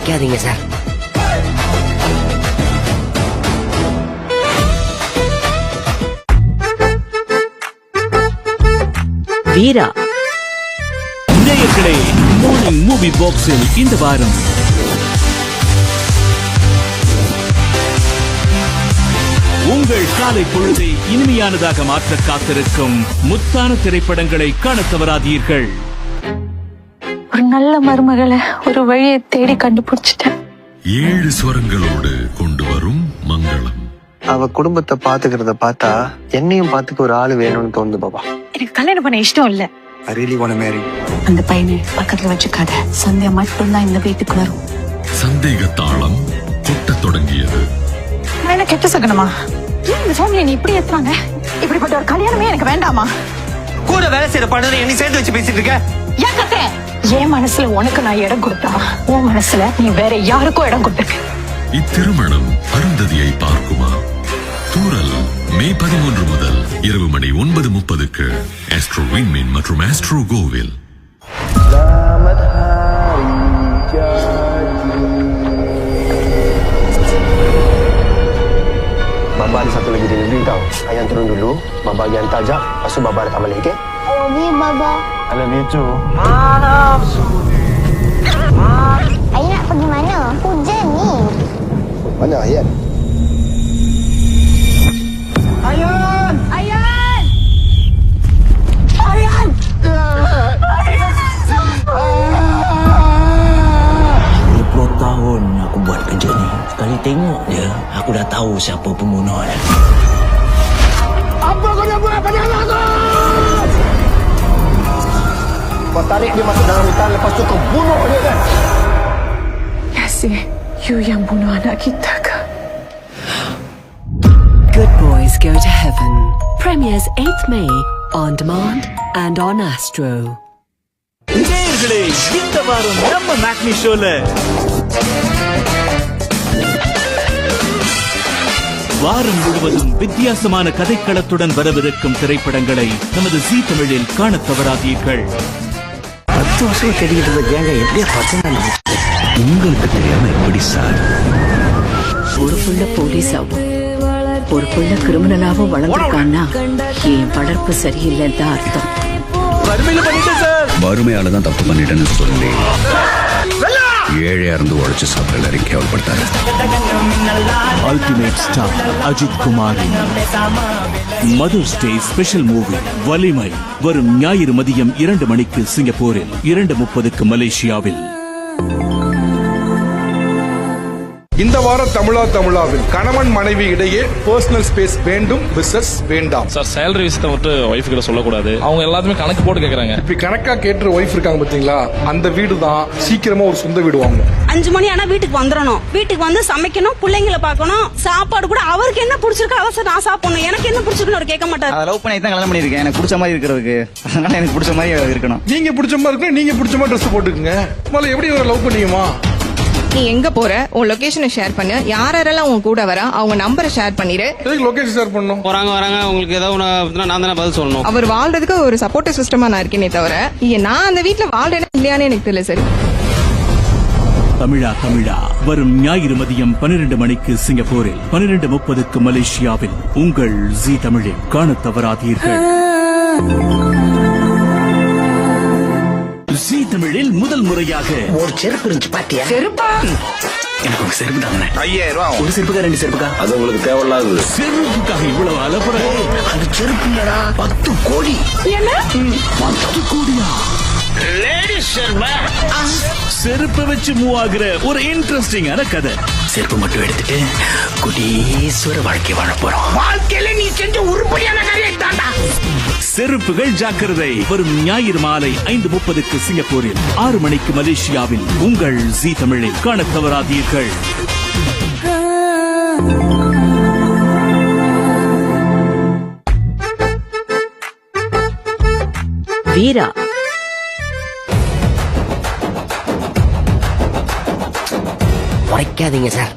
உடைக்காதீங்க sir. வீரா நேயர்களே, morning movie பாக்ஸில் இந்த வாரம் உங்கள் காலை பொழுதை இனிமையானதாக மாற்ற காத்திருக்கும் முத்தான திரைப்படங்களை காண தவறாதீர்கள். ஒரு நல்ல மருமகளை ஒரு வழியை தேடி கண்டுபிடிச்சிட்டேன். 7 ஸ்வரங்களோடு கொண்டு வரும் மங்களம். அவ குடும்பத்தை பாத்துக்கிறத பார்த்தா என்னையும் பாத்துக்க ஒரு ஆளு வேணும்னு தோணுது பாபா. எனக்கு கல்யாணம் பண்ண இஷ்டம் இல்ல. I really want to marry. அந்த பையனை பக்கத்துல வச்சுக்காத. சந்தியா மட்டும்தான் இந்த வீட்டுக்கு வரும். சந்தேக தாளம் கொட்டத் தொடங்கியது. நான் என்ன கெட்ட சகனமா? இந்த ஃபேமிலியை நீ இப்படி ஏத்துறாங்க? இப்படிப்பட்ட ஒரு கல்யாணமே எனக்கு வேண்டாமா? கூட வேலை செய்யற பணத்தை என்ன சேர்த்து வச்சு பேசிட்டு இருக்க? ஏன் கத்தே? என் மனசுல உனக்கு நான் இடம் கொடுத்தா, உன் மனசுல நீ வேற யாருக்கும் இடம் கொடுத்துருக்க. இத்திருமணம் அருந்ததியை பார்க்குமா? தூரல் மே 13 முதல் இரவு மணி 9:30க்கு ஆஸ்ட்ரோ விண்மீன் மற்றும் ஆஸ்ட்ரோ கோவில். Baba ada satu lagi delivery tau. Ayah turun dulu, Baba bagi hantar jap, lepas tu Baba datang balik, okey? Okay, Baba. I love you too. Ayah nak pergi mana? Hujan ni. Mana Ayat? Ayan! Ayan! Ayan! 20 tahun aku buat kerja ni. Sekali tengok dia, aku dah tahu siapa pembunuh dia. Apa kau nak buat pada anak aku? Kau tarik dia masuk dalam hutan, lepas tu kau bunuh dia kan? Yasir, you yang bunuh anak kita ke? Good Boys Go to Heaven premieres 8th May on demand and on Astro. நேயர்களே, இந்த வாரம் நம்ம மேக்னி ஷோல வாரம் முழுவதும் வித்தியாசமான கதைக்களத்துடன் வரவிருக்கும் திரைப்படங்களை நமது ஜீ தமிழில் காண தவறாதீர்கள். 10 வருஷம் தெரியுது கேங்க எப்படியா பசங்க உங்களுக்கு தெரியாம எப்படி சார்? ஒரு புள்ள போலீஸாவும் ஒரு புள்ள கிரிமினலாவும் வளர்ந்துருக்கான்னா என் வளர்ப்பு சரியில்லைன்னு தான் அர்த்தம். வறுமையால தான் தப்பு பண்ணிட்டேன்னு சொல்லி ஏழையா இருந்து உழைச்சு சாப்பிட எல்லாரையும் கேவல்படுத்தாரு. அல்டிமேட் ஸ்டார் அஜித் குமாரின் மதர்ஸ் டே ஸ்பெஷல் மூவி வலிமை வரும் ஞாயிறு மதியம் 2 மணிக்கு சிங்கப்பூரில், 2:30க்கு மலேசியாவில். இந்த வாரம் தமிழாவில் கணவன் மனைவி இடையே பர்சனல் ஸ்பேஸ் வேண்டும் விசஸ் வேண்டாம். சார், சேலரி விஷயத்தை மட்டும் ஒய்ஃப் கிட்ட சொல்லக்கூடாது. அவங்க எல்லாத்துமே கணக்கு போட்டு கேக்குறாங்க. இப்ப கணக்கா கேட்டுற ஒய்ஃப் இருக்காங்க பாத்தீங்களா, அந்த வீடு தான் சீக்கிரமா ஒரு சொந்த வீடு வாங்கணும். 5 மணி ஆனா வீட்டுக்கு வந்துடணும். வீட்டுக்கு வந்து சமைக்கணும், பிள்ளைங்களை பார்க்கணும், சாப்பாடு கூட அவருக்கு என்ன பிடிச்சிருக்கு அவசரம் நான் சாப்பிடணும், எனக்கு என்ன பிடிச்சிருக்குன்னு அவர் கேட்க மாட்டாரு. லவ் பண்ணி தான் கல்யாணம் பண்ணிருக்கேன். எனக்கு பிடிச்ச மாதிரி இருக்கிறதுக்கு, அதனால எனக்கு பிடிச்ச மாதிரி இருக்கணும். நீங்க பிடிச்ச மாதிரி இருக்கணும், நீங்க பிடிச்ச மாதிரி ட்ரெஸ் போட்டுக்குங்க. முதல்ல எப்படி ஒரு லவ் பண்ணுவீமா? நீ எங்க போற, உன் லொகேஷனை ஷேர் பண்ணு. யாரெல்லாம் உன் கூட வர அவங்க நம்பரை ஷேர் பண்ணிரு. லொகேஷன் ஷேர் பண்ணணும். வராங்க உங்களுக்கு ஏதாவது நான் தானே பதில் சொல்லணும். அவர் வாழ்றதுக்கு ஒரு சப்போர்ட்டிவ் சிஸ்டமா நான் இருக்கேனே தவிர நான் அந்த வீட்டுல வாழ்றேன்னா இல்லையானே எனக்கு தெரியல சார். தமிழா வரும் ஞாயிறு மதியம் 12 மணிக்கு சிங்கப்பூரில், 12:30க்கு மலேசியாவில். உங்கள் ஜீ தமிழில் காண தவறாதீர்கள். ஜீ தமிழில் முதல் முறையாக ஒரு செருப்பு இருந்துச்சு பாத்தியா? செருப்பா? எனக்கு ஒரு செருப்பு தாங்க. 5000 ரூபாய். ஒரு செருப்புக்கா 2 செருப்புக்கா? அது உங்களுக்கு தேவையில்லாது. செருப்புக்காக இவ்வளவு அலப்புற? அது செருப்பு இல்லடா, 10 கோடி. என்ன? 10 கோடியா? செருப்பை வச்சு மூவ் ஆகுற ஒரு இன்ட்ரெஸ்டிங்கான கதை. செருப்பு மட்டும் எடுத்துட்டு குடீஸ்வர வாழ்க்கை வாழ போறோம். வாழ்க்கையில நீ செஞ்ச உருப்படியான காரியம் தாண்டா. செருப்புகள் ஜாக்கிரதை வரும் ஞாயிறு மாலை 5:30க்கு சிங்கப்பூரில், 6 மணிக்கு மலேசியாவில். உங்கள் ஜீ தமிழில் காண தவறாதீர்கள். வீரா உடைக்காதீங்க சார்.